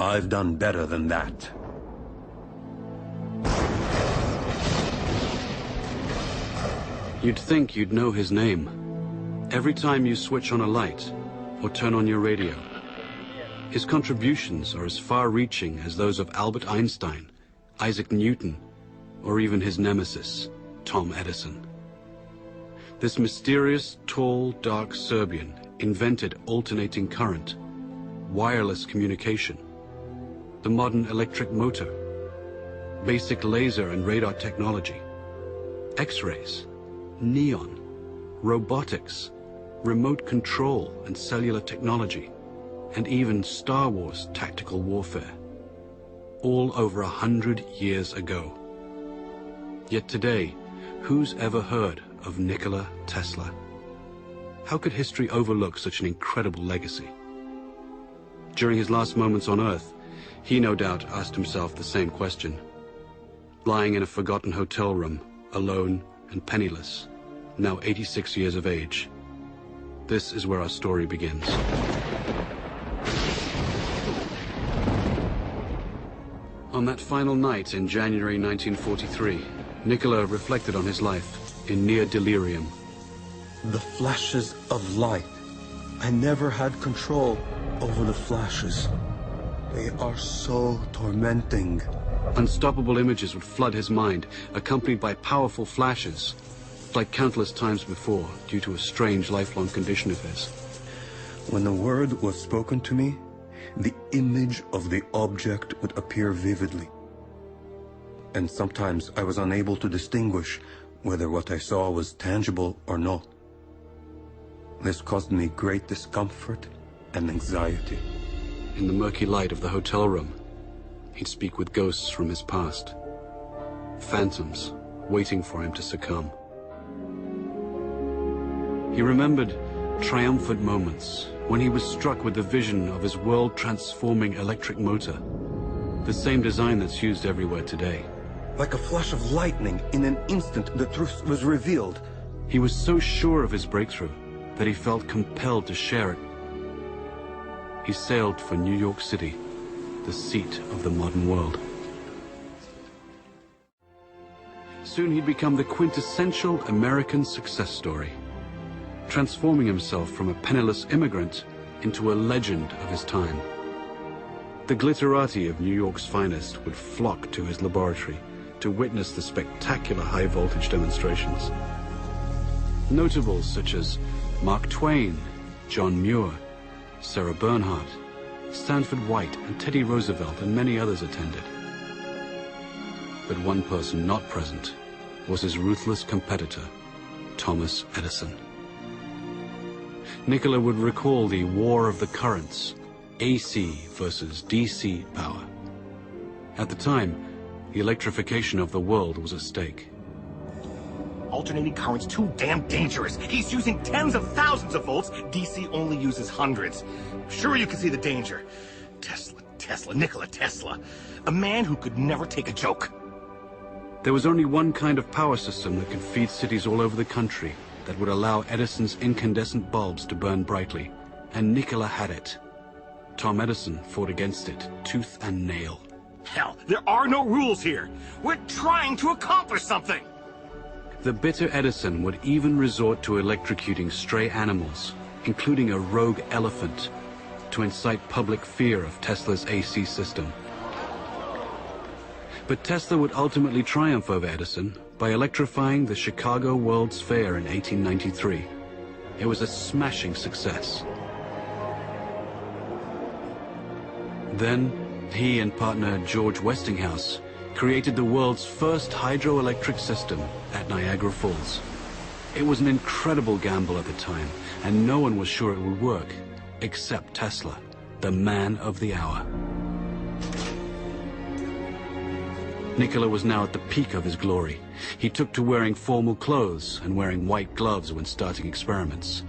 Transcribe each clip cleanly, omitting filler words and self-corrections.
I've done better than that. You'd think you'd know his name. Every time you switch on a light or turn on your radio, his contributions are as far-reaching as those of Albert Einstein, Isaac Newton, or even his nemesis, Tom Edison. This mysterious, tall, dark Serbian invented alternating current, wireless communication, the modern electric motor, basic laser and radar technology, X-rays, neon, robotics, remote control and cellular technology, and even Star Wars tactical warfare, all over 100 years ago. Yet today, who's ever heard of Nikola Tesla? How could history overlook such an incredible legacy? During his last moments on Earth, he no doubt asked himself the same question. Lying in a forgotten hotel room, alone and penniless, now 86 years of age. This is where our story begins. On that final night in January 1943, Nikola reflected on his life in near delirium. The flashes of light. I never had control over the flashes. They are so tormenting. Unstoppable images would flood his mind, accompanied by powerful flashes, like countless times before, due to a strange lifelong condition of his. When the word was spoken to me, the image of the object would appear vividly. And sometimes I was unable to distinguish whether what I saw was tangible or not. This caused me great discomfort and anxiety. In the murky light of the hotel room, he'd speak with ghosts from his past, phantoms waiting for him to succumb. He remembered triumphant moments when he was struck with the vision of his world-transforming electric motor, the same design that's used everywhere today. Like a flash of lightning, in an instant the truth was revealed. He was so sure of his breakthrough that he felt compelled to share it. He sailed for New York City, the seat of the modern world. Soon he'd become the quintessential American success story, transforming himself from a penniless immigrant into a legend of his time. The glitterati of New York's finest would flock to his laboratory to witness the spectacular high-voltage demonstrations. Notables such as Mark Twain, John Muir, Sarah Bernhardt, Stanford White, and Teddy Roosevelt, and many others attended. But one person not present was his ruthless competitor, Thomas Edison. Nikola would recall the war of the currents, AC versus DC power. At the time, the electrification of the world was at stake. Alternating current's too damn dangerous. He's using tens of thousands of volts. DC only uses hundreds. Sure, you can see the danger. Nikola Tesla. A man who could never take a joke. There was only one kind of power system that could feed cities all over the country that would allow Edison's incandescent bulbs to burn brightly, and Nikola had it. Tom Edison fought against it, tooth and nail. Hell, there are no rules here. We're trying to accomplish something. The bitter Edison would even resort to electrocuting stray animals, including a rogue elephant, to incite public fear of Tesla's AC system. But Tesla would ultimately triumph over Edison by electrifying the Chicago World's Fair in 1893. It was a smashing success. Then, he and partner George Westinghouse created the world's first hydroelectric system at Niagara Falls. It was an incredible gamble at the time, and no one was sure it would work, except Tesla, the man of the hour. Nikola was now at the peak of his glory. He took to wearing formal clothes and wearing white gloves when starting experiments.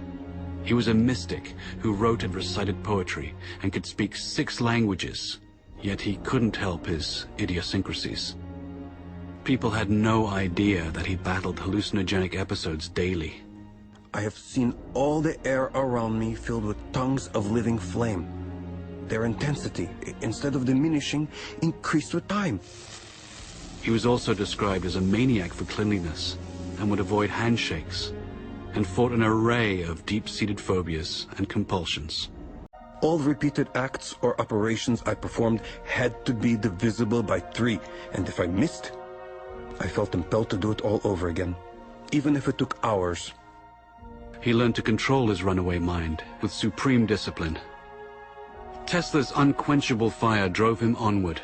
He was a mystic who wrote and recited poetry and could speak 6 languages, yet he couldn't help his idiosyncrasies. People had no idea that he battled hallucinogenic episodes daily. I have seen all the air around me filled with tongues of living flame. their intensity, instead of diminishing, increased with time. He was also described as a maniac for cleanliness and would avoid handshakes and fought an array of deep-seated phobias and compulsions. All repeated acts or operations I performed had to be divisible by 3, and if I missed, I felt impelled to do it all over again, even if it took hours. He learned to control his runaway mind with supreme discipline. Tesla's unquenchable fire drove him onward.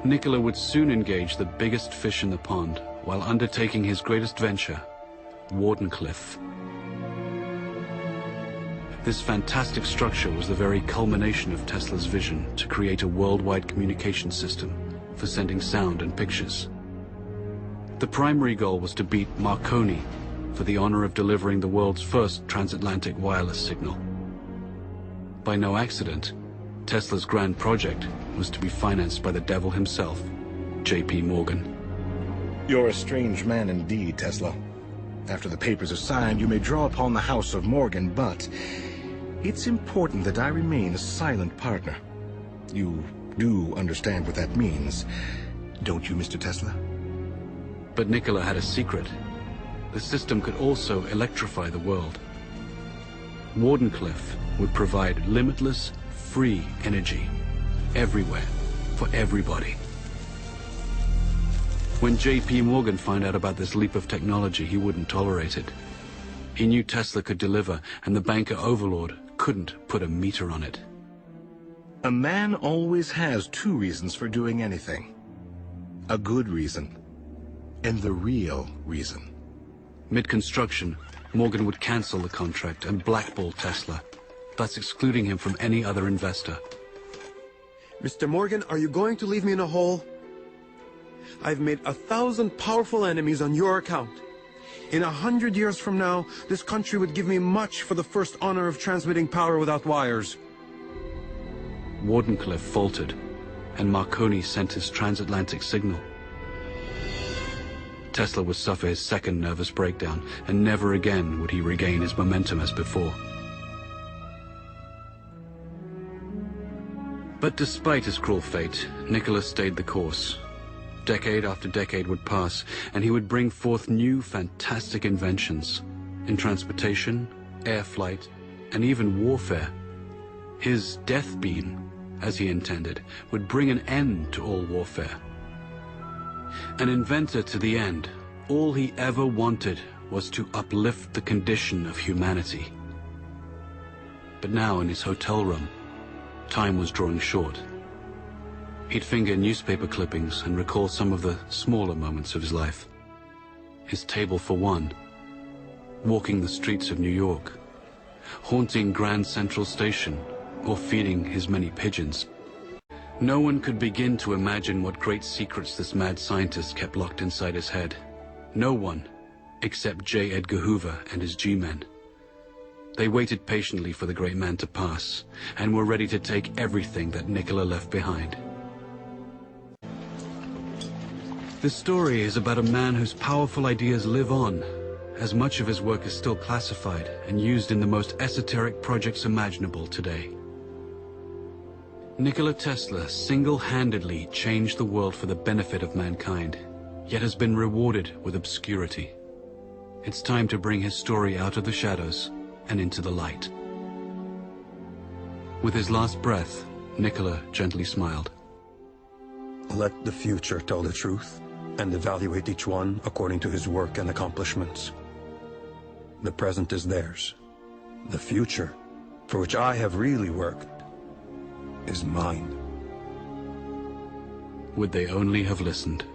Nikola would soon engage the biggest fish in the pond while undertaking his greatest venture, Wardenclyffe. This fantastic structure was the very culmination of Tesla's vision to create a worldwide communication system for sending sound and pictures. The primary goal was to beat Marconi for the honor of delivering the world's first transatlantic wireless signal. By no accident, Tesla's grand project was to be financed by the devil himself, J.P. Morgan. You're a strange man indeed, Tesla. After the papers are signed, you may draw upon the house of Morgan, but it's important that I remain a silent partner. You do understand what that means, don't you, Mr. Tesla? But Nikola had a secret. The system could also electrify the world. Wardenclyffe would provide limitless, free energy, everywhere, for everybody. When J.P. Morgan found out about this leap of technology, he wouldn't tolerate it. He knew Tesla could deliver, and the banker overlord couldn't put a meter on it. A man always has 2 reasons for doing anything. A good reason, and the real reason. Mid-construction, Morgan would cancel the contract and blackball Tesla, thus excluding him from any other investor. Mr. Morgan, are you going to leave me in a hole? I've made 1,000 powerful enemies on your account. In 100 years from now, this country would give me much for the first honor of transmitting power without wires. Wardenclyffe faltered, and Marconi sent his transatlantic signal. Tesla would suffer his second nervous breakdown, and never again would he regain his momentum as before. But despite his cruel fate, Nikola stayed the course. Decade after decade would pass, and he would bring forth new fantastic inventions in transportation, air flight, and even warfare. His death beam, as he intended, would bring an end to all warfare. An inventor to the end, all he ever wanted was to uplift the condition of humanity. But now in his hotel room, time was drawing short. He'd finger newspaper clippings and recall some of the smaller moments of his life. His table for one, walking the streets of New York, haunting Grand Central Station, or feeding his many pigeons. No one could begin to imagine what great secrets this mad scientist kept locked inside his head. No one, except J. Edgar Hoover and his G-men. They waited patiently for the great man to pass, and were ready to take everything that Nikola left behind. This story is about a man whose powerful ideas live on, as much of his work is still classified and used in the most esoteric projects imaginable today. Nikola Tesla single-handedly changed the world for the benefit of mankind, yet has been rewarded with obscurity. It's time to bring his story out of the shadows and into the light. With his last breath, Nikola gently smiled. Let the future tell the truth, and evaluate each one according to his work and accomplishments. The present is theirs. The future, for which I have really worked, is mine. Would they only have listened?